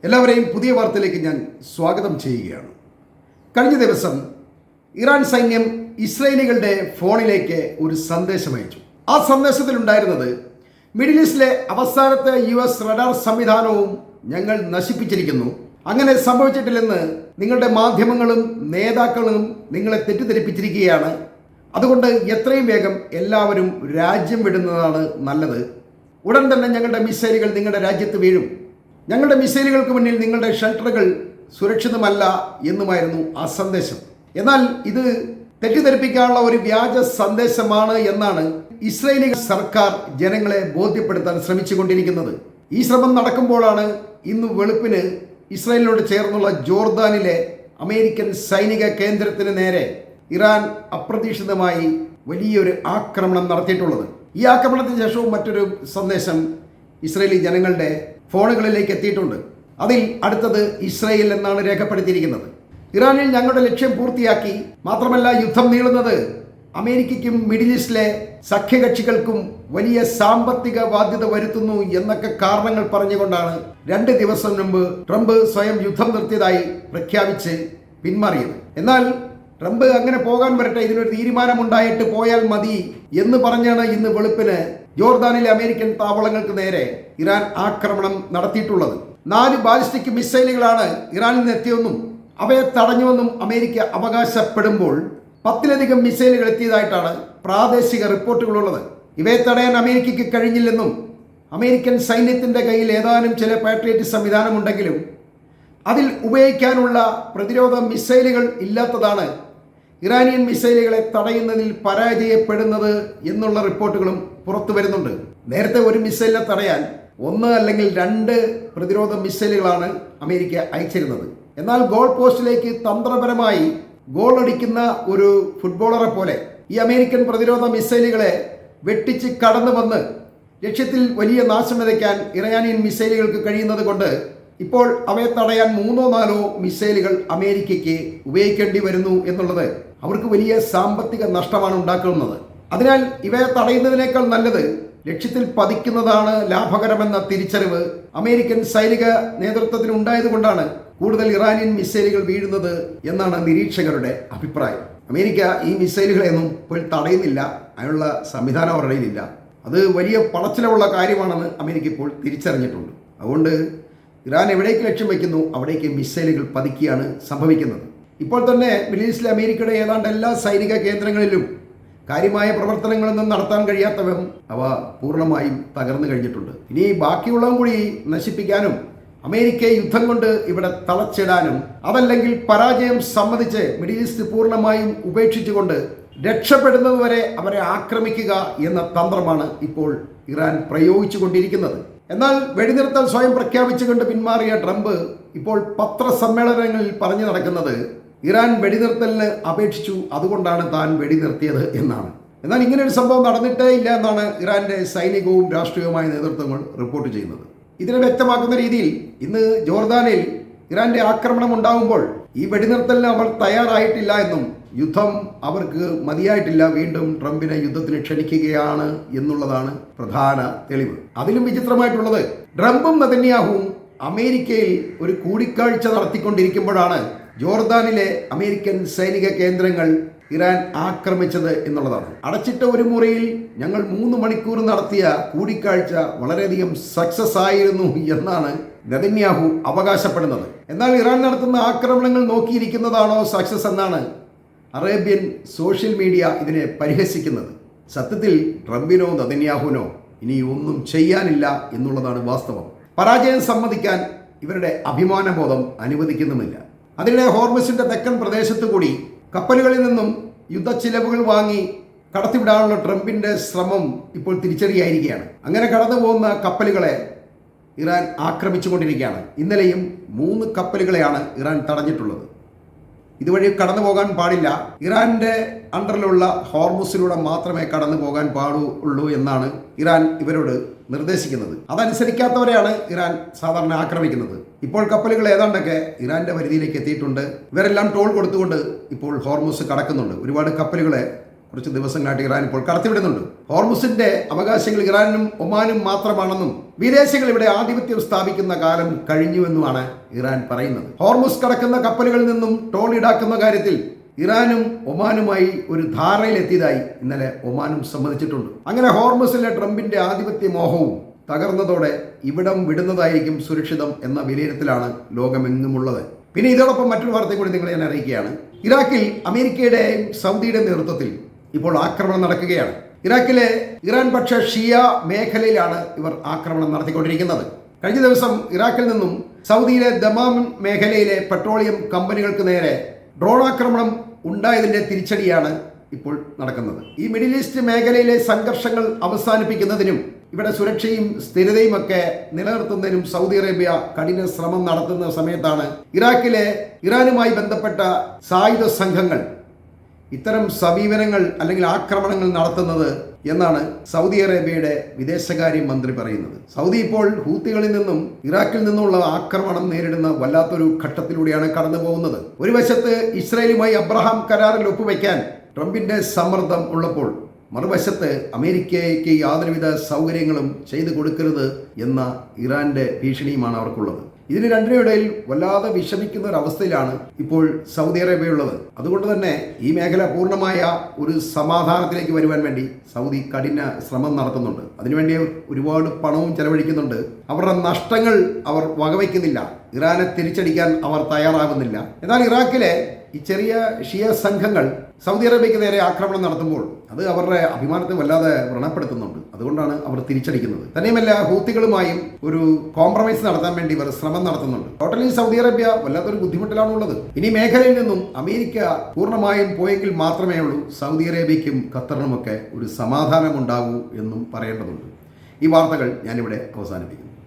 എല്ലാവരെയും പുതിയ വാർത്തയിലേക്ക് ഞാൻ സ്വാഗതം ചെയ്യുകയാണ്. കഴിഞ്ഞ ദിവസം ഇറാൻ സൈന്യം ഇസ്രായേലികളുടെ ഫോണിലേക്ക് ഒരു സന്ദേശം അയച്ചു. ആ സന്ദേശത്തിലുണ്ടായിരുന്നത് മിഡിൽ ഈസ്റ്റിലെ അവസാനത്തെ US റഡാർ സംവിധാനവും ഞങ്ങൾ നശിപ്പിച്ചിരിക്കുന്നു. അങ്ങനെ സംഭവിച്ചിട്ടില്ലെന്ന് നിങ്ങളുടെ മാധ്യമങ്ങളും നേതാക്കളും നിങ്ങളെ തെറ്റിദ്ധരിപ്പിച്ചിരിക്കുകയാണ്. അതുകൊണ്ട് എത്രയും വേഗം എല്ലാവരും രാജ്യം വിടുന്നതാണ് നല്ലത്. ഉടൻ തന്നെ ഞങ്ങളുടെ മിസൈലുകൾ നിങ്ങളുടെ രാജ്യത്ത് വീഴും. ഞങ്ങളുടെ മിസൈലുകൾക്ക് മുന്നിൽ നിങ്ങളുടെ ഷെൽട്ടറുകൾ സുരക്ഷിതമല്ല എന്നുമായിരുന്നു ആ സന്ദേശം. എന്നാൽ ഇത് തെറ്റിദ്ധരിപ്പിക്കാനുള്ള ഒരു വ്യാജ സന്ദേശമാണ് എന്നാണ് ഇസ്രായേലി സർക്കാർ ജനങ്ങളെ ബോധ്യപ്പെടുത്താൻ ശ്രമിച്ചുകൊണ്ടിരിക്കുന്നത്. ഈ ശ്രമം നടക്കുമ്പോഴാണ് ഇന്ന് വെളുപ്പിന് ഇസ്രായേലിനോട് ചേർന്നുള്ള ജോർദാനിലെ അമേരിക്കൻ സൈനിക കേന്ദ്രത്തിന് നേരെ ഇറാൻ അപ്രതീക്ഷിതമായി വലിയൊരു ആക്രമണം നടത്തിയിട്ടുള്ളത്. ഈ ആക്രമണത്തിന് ശേഷവും മറ്റൊരു സന്ദേശം ഇസ്രായേലി ജനങ്ങളുടെ ഫോണുകളിലേക്ക് എത്തിയിട്ടുണ്ട്. അതിൽ അടുത്തത് ഇസ്രായേൽ എന്നാണ് രേഖപ്പെടുത്തിയിരിക്കുന്നത്. ഇറാനിൽ ഞങ്ങളുടെ ലക്ഷ്യം പൂർത്തിയാക്കി, മാത്രമല്ല യുദ്ധം നീളുന്നത് അമേരിക്കയ്ക്കും മിഡിൽ ഈസ്റ്റിലെ സഖ്യകക്ഷികൾക്കും വലിയ സാമ്പത്തിക ബാധ്യത വരുത്തുന്നു എന്നൊക്കെ കാരണങ്ങൾ പറഞ്ഞുകൊണ്ടാണ് 2 ദിവസം മുമ്പ് ട്രംപ് സ്വയം യുദ്ധം നിർത്തിയതായി പ്രഖ്യാപിച്ച് പിന്മാറിയത്. എന്നാൽ ട്രംപ് അങ്ങനെ പോകാൻ വരട്ടെ, ഇതിനൊരു തീരുമാനമുണ്ടായിട്ട് പോയാൽ മതി എന്ന് പറഞ്ഞാണ് ഇന്ന് വെളുപ്പിന് ജോർദാനിലെ അമേരിക്കൻ താവളങ്ങൾക്ക് നേരെ ഇറാൻ ആക്രമണം നടത്തിയിട്ടുള്ളത്. 4 ബാലിസ്റ്റിക് മിസൈലുകളാണ് ഇറാനിൽ നിന്ന് എത്തിയെന്നും അവയെ തടഞ്ഞുവെന്നും അമേരിക്ക അവകാശപ്പെടുമ്പോൾ 10ലധികം മിസൈലുകൾ എത്തിയതായിട്ടാണ് പ്രാദേശിക റിപ്പോർട്ടുകളുള്ളത്. ഇവയെ തടയാൻ അമേരിക്കയ്ക്ക് കഴിഞ്ഞില്ലെന്നും അമേരിക്കൻ സൈന്യത്തിന്റെ കയ്യിൽ ഏതാനും ചില പാട്രിയറ്റ് സംവിധാനമുണ്ടെങ്കിലും അതിൽ ഉപയോഗിക്കാനുള്ള പ്രതിരോധ മിസൈലുകൾ ഇല്ലാത്തതാണ് ഇറാനിയൻ മിസൈലുകളെ തടയുന്നതിൽ പരാജയപ്പെടുന്നത് എന്നുള്ള റിപ്പോർട്ടുകളും പുറത്തു വരുന്നുണ്ട്. നേരത്തെ ഒരു മിസൈലിനെ തടയാൻ 1 അല്ലെങ്കിൽ 2 പ്രതിരോധ മിസൈലുകളാണ് അമേരിക്ക അയച്ചിരുന്നത്. എന്നാൽ ഗോൾ പോസ്റ്റിലേക്ക് തന്ത്രപരമായി ഗോൾ അടിക്കുന്ന ഒരു ഫുട്ബോളറെ പോലെ ഈ അമേരിക്കൻ പ്രതിരോധ മിസൈലുകളെ വെട്ടിച്ച് കടന്നു വന്ന് ലക്ഷ്യത്തിൽ വലിയ നാശം വിതയ്ക്കാൻ ഇറാനിയൻ മിസൈലുകൾക്ക് കഴിയുന്നത് കൊണ്ട് ഇപ്പോൾ അവയെ തടയാൻ 3-4 മിസൈലുകൾ അമേരിക്കയ്ക്ക് ഉപയോഗിക്കേണ്ടി വരുന്നു എന്നുള്ളത് അവർക്ക് വലിയ സാമ്പത്തിക നഷ്ടമാണ് ഉണ്ടാക്കുന്നത്. അതിനാൽ ഇവയെ തടയുന്നതിനേക്കാൾ നല്ലത് ലക്ഷ്യത്തിൽ പതിക്കുന്നതാണ് ലാഭകരമെന്ന തിരിച്ചറിവ് അമേരിക്കൻ സൈനിക നേതൃത്വത്തിന് ഉണ്ടായതുകൊണ്ടാണ് കൂടുതൽ ഇറാനിയൻ മിസൈലുകൾ വീഴുന്നത് എന്നാണ് നിരീക്ഷകരുടെ അഭിപ്രായം. അമേരിക്ക ഈ മിസൈലുകളെയൊന്നും ഇപ്പോൾ തടയുന്നില്ല, അതിനുള്ള സംവിധാനം അവരുടെ കയ്യിലില്ല. അത് വലിയ പണച്ചിലവുള്ള കാര്യമാണെന്ന് അമേരിക്ക ഇപ്പോൾ തിരിച്ചറിഞ്ഞിട്ടുണ്ട്. അതുകൊണ്ട് ഇറാൻ എവിടേക്ക് ലക്ഷ്യം വയ്ക്കുന്നു അവിടേക്ക് മിസൈലുകൾ പതിക്കുകയാണ് സംഭവിക്കുന്നത്. ഇപ്പോൾ തന്നെ മിഡിൽ ഈസ്റ്റിലെ അമേരിക്കയുടെ ഏതാണ്ട് എല്ലാ സൈനിക കേന്ദ്രങ്ങളിലും കാര്യമായ പ്രവർത്തനങ്ങളൊന്നും നടത്താൻ കഴിയാത്തവം അവ പൂർണ്ണമായും തകർന്നു കഴിഞ്ഞിട്ടുണ്ട്. ഇനി ബാക്കിയുള്ളതും കൂടി നശിപ്പിക്കാനും അമേരിക്കയെ യുദ്ധം കൊണ്ട് ഇവിടെ തളച്ചിടാനും അതല്ലെങ്കിൽ പരാജയം സമ്മതിച്ച് മിഡിൽ ഈസ്റ്റ് പൂർണ്ണമായും ഉപേക്ഷിച്ചുകൊണ്ട് രക്ഷപ്പെടുന്നതുവരെ അവരെ ആക്രമിക്കുക എന്ന തന്ത്രമാണ് ഇപ്പോൾ ഇറാൻ പ്രയോഗിച്ചു കൊണ്ടിരിക്കുന്നത്. എന്നാൽ വെടിനിർത്തൽ സ്വയം പ്രഖ്യാപിച്ചുകൊണ്ട് പിന്മാറിയ ട്രംപ് ഇപ്പോൾ പത്രസമ്മേളനങ്ങളിൽ പറഞ്ഞു നടക്കുന്നത് ഇറാൻ വെടിനിർത്തലിന് അപേക്ഷിച്ചു, അതുകൊണ്ടാണ് താൻ വെടിനിർത്തിയത് എന്നാണ്. എന്നാൽ ഇങ്ങനെ ഒരു സംഭവം നടന്നിട്ടേ ഇല്ല എന്നാണ് ഇറാന്റെ സൈനികവും രാഷ്ട്രീയവുമായ നേതൃത്വങ്ങൾ റിപ്പോർട്ട് ചെയ്യുന്നത്. ഇതിനെ വ്യക്തമാക്കുന്ന രീതിയിൽ ഇന്ന് ജോർദാനിൽ ഇറാന്റെ ആക്രമണം ഉണ്ടാകുമ്പോൾ ഈ വെടിനിർത്തലിന് അവർ തയ്യാറായിട്ടില്ല എന്നും യുദ്ധം അവർക്ക് മതിയായിട്ടില്ല, വീണ്ടും ട്രംപിനെ യുദ്ധത്തിന് ക്ഷണിക്കുകയാണ് എന്നുള്ളതാണ് പ്രധാന തെളിവ്. അതിലും വിചിത്രമായിട്ടുള്ളത് ട്രംപും നെതന്യാഹുവും അമേരിക്കയിൽ ഒരു കൂടിക്കാഴ്ച നടത്തിക്കൊണ്ടിരിക്കുമ്പോഴാണ് ജോർദാനിലെ അമേരിക്കൻ സൈനിക കേന്ദ്രങ്ങൾ ഇറാൻ ആക്രമിച്ചത് എന്നുള്ളതാണ്. അടച്ചിട്ട ഒരു മുറിയിൽ ഞങ്ങൾ 3 മണിക്കൂർ നടത്തിയ കൂടിക്കാഴ്ച വളരെയധികം സക്സസ് ആയിരുന്നു എന്നാണ് നെതന്യാഹു അവകാശപ്പെടുന്നത്. എന്നാൽ ഇറാൻ നടത്തുന്ന ആക്രമണങ്ങൾ നോക്കിയിരിക്കുന്നതാണോ സക്സസ് എന്നാണ് അറേബ്യൻ സോഷ്യൽ മീഡിയ ഇതിനെ പരിഹസിക്കുന്നത്. സത്യത്തിൽ ട്രംപിനോ നെതന്യാഹുവിനോ ഇനി ഒന്നും ചെയ്യാനില്ല എന്നുള്ളതാണ് വാസ്തവം. പരാജയം സമ്മതിക്കാൻ ഇവരുടെ അഭിമാനബോധം അനുവദിക്കുന്നുമില്ല. അതിനിടെ ഹോർമസിന്റെ തെക്കൻ പ്രദേശത്തു കൂടി കപ്പലുകളിൽ നിന്നും യുദ്ധച്ചിലവുകൾ വാങ്ങി കടത്തിവിടാനുള്ള ട്രംപിന്റെ ശ്രമം ഇപ്പോൾ തിരിച്ചടിയായിരിക്കുകയാണ്. അങ്ങനെ കടന്നു പോകുന്ന കപ്പലുകളെ ഇറാൻ ആക്രമിച്ചുകൊണ്ടിരിക്കുകയാണ്. ഇന്നലെയും 3 കപ്പലുകളെയാണ് ഇറാൻ തടഞ്ഞിട്ടുള്ളത്. ഇതുവഴി കടന്നു പോകാൻ പാടില്ല, ഇറാന്റെ അണ്ടറിലുള്ള ഹോർമുസിലൂടെ മാത്രമേ കടന്നു പോകാൻ പാടുള്ളൂ എന്നാണ് ഇറാൻ ഇവരോട് നിർദ്ദേശിക്കുന്നത്. അതനുസരിക്കാത്തവരെയാണ് ഇറാൻ സാധാരണ ആക്രമിക്കുന്നത്. ഇപ്പോൾ കപ്പലുകൾ ഏതാണ്ടൊക്കെ ഇറാന്റെ പരിധിയിലേക്ക് എത്തിയിട്ടുണ്ട്. ഇവരെല്ലാം ടോൾ കൊടുത്തുകൊണ്ട് ഇപ്പോൾ ഹോർമുസ് കടക്കുന്നുണ്ട്. ഒരുപാട് കപ്പലുകളെ കുറച്ച് ദിവസങ്ങളായിട്ട് ഇറാൻ ഇപ്പോൾ കടത്തിവിടുന്നുണ്ട്. ഹോർമുസിന്റെ അവകാശങ്ങൾ ഇറാനും ഒമാനും മാത്രമാണെന്നും വിദേശികൾ ഇവിടെ ആധിപത്യം സ്ഥാപിക്കുന്ന കാലം കഴിഞ്ഞുവെന്നുമാണ് ഇറാൻ പറയുന്നത്. ഹോർമുസ് കടക്കുന്ന കപ്പലുകളിൽ നിന്നും ടോൾ ഈടാക്കുന്ന കാര്യത്തിൽ ഇറാനും ഒമാനുമായി ഒരു ധാരണയിലെത്തിയതായി ഇന്നലെ ഒമാനും സമ്മതിച്ചിട്ടുണ്ട്. അങ്ങനെ ഹോർമുസിലെ ട്രംപിന്റെ ആധിപത്യ മോഹവും തകർന്നതോടെ ഇവിടം വിടുന്നതായിരിക്കും സുരക്ഷിതം എന്ന വിലയിരുത്തലാണ് ലോകമെങ്ങുമുള്ളത്. പിന്നെ ഇതോടൊപ്പം മറ്റൊരു വാർത്തയും കൂടി നിങ്ങളെ ഞാൻ അറിയിക്കുകയാണ്. ഇറാഖിൽ അമേരിക്കയുടെയും സൗദിയുടെയും നേതൃത്വത്തിൽ ഇപ്പോൾ ആക്രമണം നടക്കുകയാണ്. ഇറാഖിലെ ഇറാൻ പക്ഷ ഷിയ മേഖലയിലാണ് ഇവർ ആക്രമണം നടത്തിക്കൊണ്ടിരിക്കുന്നത്. കഴിഞ്ഞ ദിവസം ഇറാഖിൽ നിന്നും സൗദിയിലെ ദമാം മേഖലയിലെ പെട്രോളിയം കമ്പനികൾക്ക് നേരെ ഡ്രോൺ ആക്രമണം ഉണ്ടായതിന്റെ തിരിച്ചടിയാണ് ഇപ്പോൾ നടക്കുന്നത്. ഈ മിഡിൽ ഈസ്റ്റ് മേഖലയിലെ സംഘർഷങ്ങൾ അവസാനിപ്പിക്കുന്നതിനും ഇവിടെ സുരക്ഷയും സ്ഥിരതയും ഒക്കെ നിലനിർത്തുന്നതിനും സൗദി അറേബ്യ കഠിന ശ്രമം നടത്തുന്ന സമയത്താണ് ഇറാഖിലെ ഇറാനുമായി ബന്ധപ്പെട്ട സായുധ സംഘങ്ങൾ ഇത്തരം സമീപനങ്ങൾ അല്ലെങ്കിൽ ആക്രമണങ്ങൾ നടത്തുന്നത് എന്നാണ് സൗദി അറേബ്യയുടെ വിദേശകാര്യ മന്ത്രി പറയുന്നത്. സൗദി ഇപ്പോൾ ഹൂത്തികളിൽ നിന്നും ഇറാഖിൽ നിന്നുള്ള ആക്രമണം നേരിടുന്ന വല്ലാത്തൊരു ഘട്ടത്തിലൂടെയാണ് കടന്നു പോകുന്നത്. ഒരു വശത്ത് ഇസ്രായേലുമായി അബ്രഹാം കരാറിൽ ഒപ്പുവെക്കാൻ ട്രംപിന്റെ സമ്മർദ്ദം ഉള്ളപ്പോൾ മറുവശത്ത് അമേരിക്കയ്ക്ക് യാതൊരുവിധ സൗകര്യങ്ങളും ചെയ്തു കൊടുക്കരുത് എന്ന ഇറാന്റെ ഭീഷണിയുമാണ് അവർക്കുള്ളത്. ഇതിന് രണ്ടിനിടയിൽ വല്ലാതെ വിഷമിക്കുന്ന ഒരു അവസ്ഥയിലാണ് ഇപ്പോൾ സൗദി അറേബ്യ ഉള്ളത്. അതുകൊണ്ട് തന്നെ ഈ മേഖല പൂർണ്ണമായ ഒരു സമാധാനത്തിലേക്ക് വരുവാൻ വേണ്ടി സൗദി കഠിന ശ്രമം നടത്തുന്നുണ്ട്. അതിനുവേണ്ടി ഒരുപാട് പണവും ചെലവഴിക്കുന്നുണ്ട്. അവരുടെ നഷ്ടങ്ങൾ അവർ വകവയ്ക്കുന്നില്ല. ഇറാനെ തിരിച്ചടിക്കാൻ അവർ തയ്യാറാകുന്നില്ല. എന്നാൽ ഇറാഖിലെ ഈ ചെറിയ ഷിയ സംഘങ്ങൾ സൗദി അറേബ്യയ്ക്ക് നേരെ ആക്രമണം നടത്തുമ്പോൾ അത് അവരുടെ അഭിമാനത്തെ വല്ലാതെ വ്രണപ്പെടുത്തുന്നുണ്ട്. അതുകൊണ്ടാണ് അവർ തിരിച്ചടിക്കുന്നത്. തന്നെയുമല്ല, ഹൂത്തികളുമായും ഒരു കോംപ്രമൈസ് നടത്താൻ വേണ്ടി ഇവർ ശ്രമം നടത്തുന്നുണ്ട്. ടോട്ടലി സൗദി അറേബ്യ വല്ലാത്തൊരു ബുദ്ധിമുട്ടിലാണുള്ളത്. ഇനി മേഖലയിൽ നിന്നും അമേരിക്ക പൂർണ്ണമായും പോയെങ്കിൽ മാത്രമേ ഉള്ളൂ സൗദി അറേബ്യയ്ക്കും ഖത്തറിനുമൊക്കെ ഒരു സമാധാനം ഉണ്ടാകൂ എന്നും പറയേണ്ടതുണ്ട്. ഈ വാർത്തകൾ ഞാനിവിടെ അവസാനിപ്പിക്കുന്നു.